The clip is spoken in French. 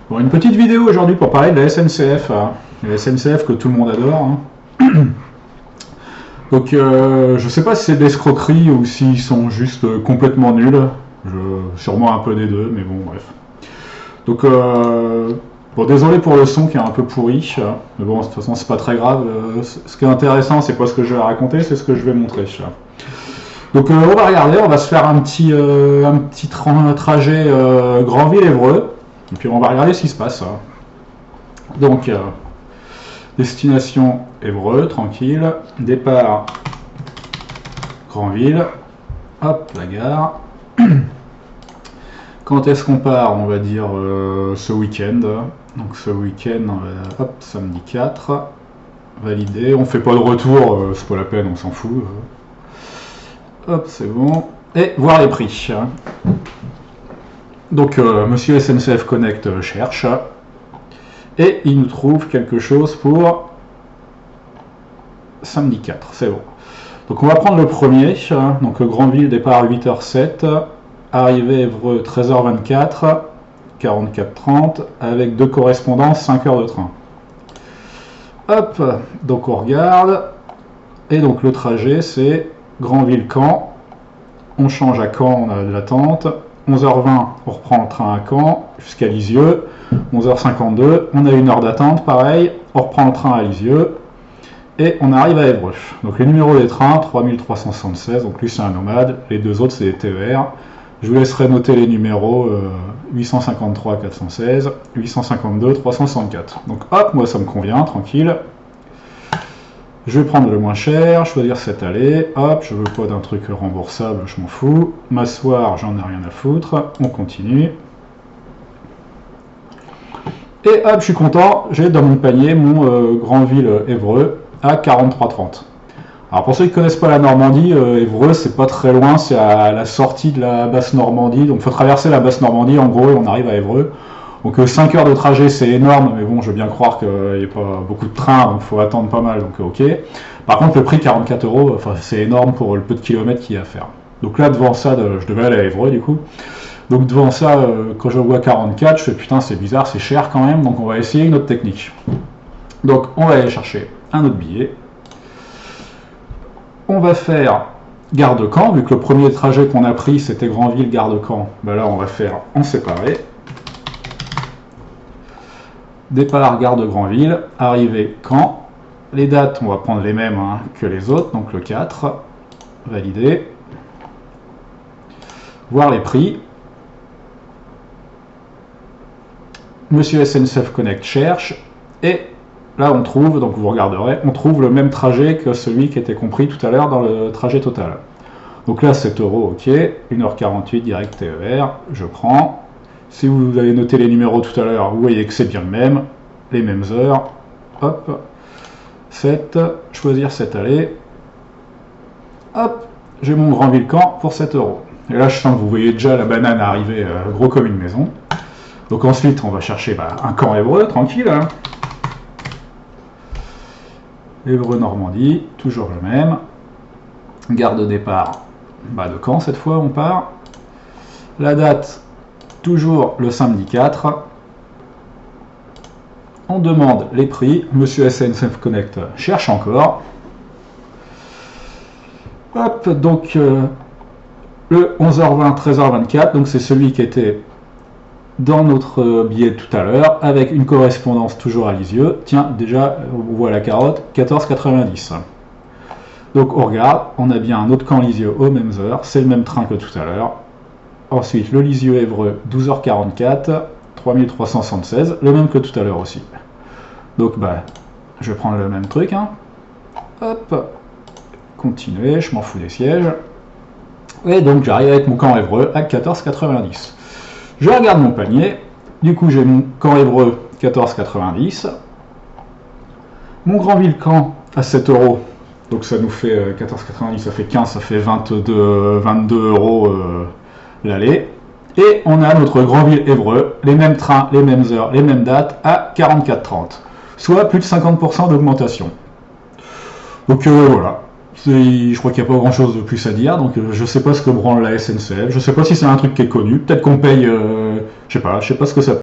Bon, une petite vidéo aujourd'hui pour parler de la SNCF. La SNCF que tout le monde adore. Donc, je sais pas si c'est de l'escroquerie ou s'ils sont juste complètement nuls. Sûrement un peu des deux, mais bon, bref. Donc, bon, désolé pour le son qui est un peu pourri. Mais bon, de toute façon, c'est pas très grave. Ce qui est intéressant, c'est pas ce que je vais raconter, c'est ce que je vais montrer. Donc, on va regarder, on va se faire un petit trajet Granville-Évreux. Et puis on va regarder ce qui se passe. Donc, destination Évreux, tranquille. Départ Granville. Hop, la gare. Quand est-ce qu'on part? On va dire ce week-end. Donc ce week-end, hop, samedi 4. Validé. On fait pas de retour, c'est pas la peine, on s'en fout. Hop, c'est bon. Et voir les prix. Donc, monsieur SNCF Connect cherche et il nous trouve quelque chose pour samedi 4, c'est bon. Donc, on va prendre le premier. Donc, Granville, départ 8h07, arrivée Évreux 13h24, 44h30, avec deux correspondances, 5 heures de train. Hop, donc on regarde, et donc le trajet c'est Granville-Caen. On change à Caen, on a de l'attente. 11h20, on reprend le train à Caen jusqu'à Lisieux. 11h52, on a une heure d'attente, pareil. On reprend le train à Lisieux et on arrive à Évreux. Donc les numéros des trains, 3376, donc lui c'est un nomade, les deux autres c'est des TER. Je vous laisserai noter les numéros 853 416, 852 364. Donc hop, moi ça me convient, tranquille. Je vais prendre le moins cher, choisir cette allée, hop, je veux pas d'un truc remboursable, je m'en fous. M'asseoir, j'en ai rien à foutre, on continue. Et hop, je suis content, j'ai dans mon panier mon Granville-Évreux à 43,30. Alors pour ceux qui ne connaissent pas la Normandie, Évreux c'est pas très loin, c'est à la sortie de la basse Normandie, donc il faut traverser la basse Normandie en gros et on arrive à Évreux. Donc 5 heures de trajet c'est énorme, mais bon je veux bien croire qu'il n'y a pas beaucoup de trains, donc il faut attendre pas mal, donc ok. Par contre le prix 44 €, enfin, c'est énorme pour le peu de kilomètres qu'il y a à faire. Donc là devant ça, je devais aller à Évreux du coup. Donc devant ça, quand je vois 44, je fais putain c'est bizarre, c'est cher quand même, donc on va essayer une autre technique. Donc on va aller chercher un autre billet. On va faire Gare de Caen, vu que le premier trajet qu'on a pris c'était Granville-Gare de Caen, ben là on va faire en séparé. Départ Gare de Granville, arrivée Caen. Les dates, on va prendre les mêmes que les autres, donc le 4, validé. Voir les prix. Monsieur SNCF Connect cherche, et là on trouve, donc vous regarderez, on trouve le même trajet que celui qui était compris tout à l'heure dans le trajet total. Donc là 7 €, ok, 1h48 direct TER, je prends. Si vous avez noté les numéros tout à l'heure, vous voyez que c'est bien le même, les mêmes heures. Hop, 7, choisir cette allée. Hop, j'ai mon Granville-Caen pour 7 €. Et là, je sens que vous voyez déjà la banane arriver gros comme une maison. Donc ensuite, on va chercher un Caen-Évreux, tranquille. Évreux-Normandie, toujours le même. Gare de départ de Caen, cette fois, on part. La date, toujours le samedi 4. On demande les prix. Monsieur SNCF Connect cherche encore. Hop, donc le 11h20, 13h24, donc c'est celui qui était dans notre billet tout à l'heure, avec une correspondance toujours à Lisieux. Tiens, déjà, on voit la carotte, 14,90. Donc on regarde, on a bien un autre Caen-Lisieux aux mêmes heures, c'est le même train que tout à l'heure. Ensuite, le Lisieux-Évreux, 12h44, 3376, le même que tout à l'heure aussi. Donc, je vais prendre le même truc. Hop, continuer, je m'en fous des sièges. Et donc, j'arrive avec mon Caen-Évreux à 14,90. Je regarde mon panier. Du coup, j'ai mon Caen-Évreux, 14,90. Mon Granville-Caen à 7 €. Donc, ça nous fait 14,90, ça fait 15, ça fait 22 € l'aller. Et on a notre Granville-Évreux, les mêmes trains, les mêmes heures, les mêmes dates, à 44,30. Soit plus de 50% d'augmentation. Donc voilà. Je crois qu'il n'y a pas grand chose de plus à dire, donc je sais pas ce que branle la SNCF, je sais pas si c'est un truc qui est connu, peut-être qu'on paye, je sais pas ce que ça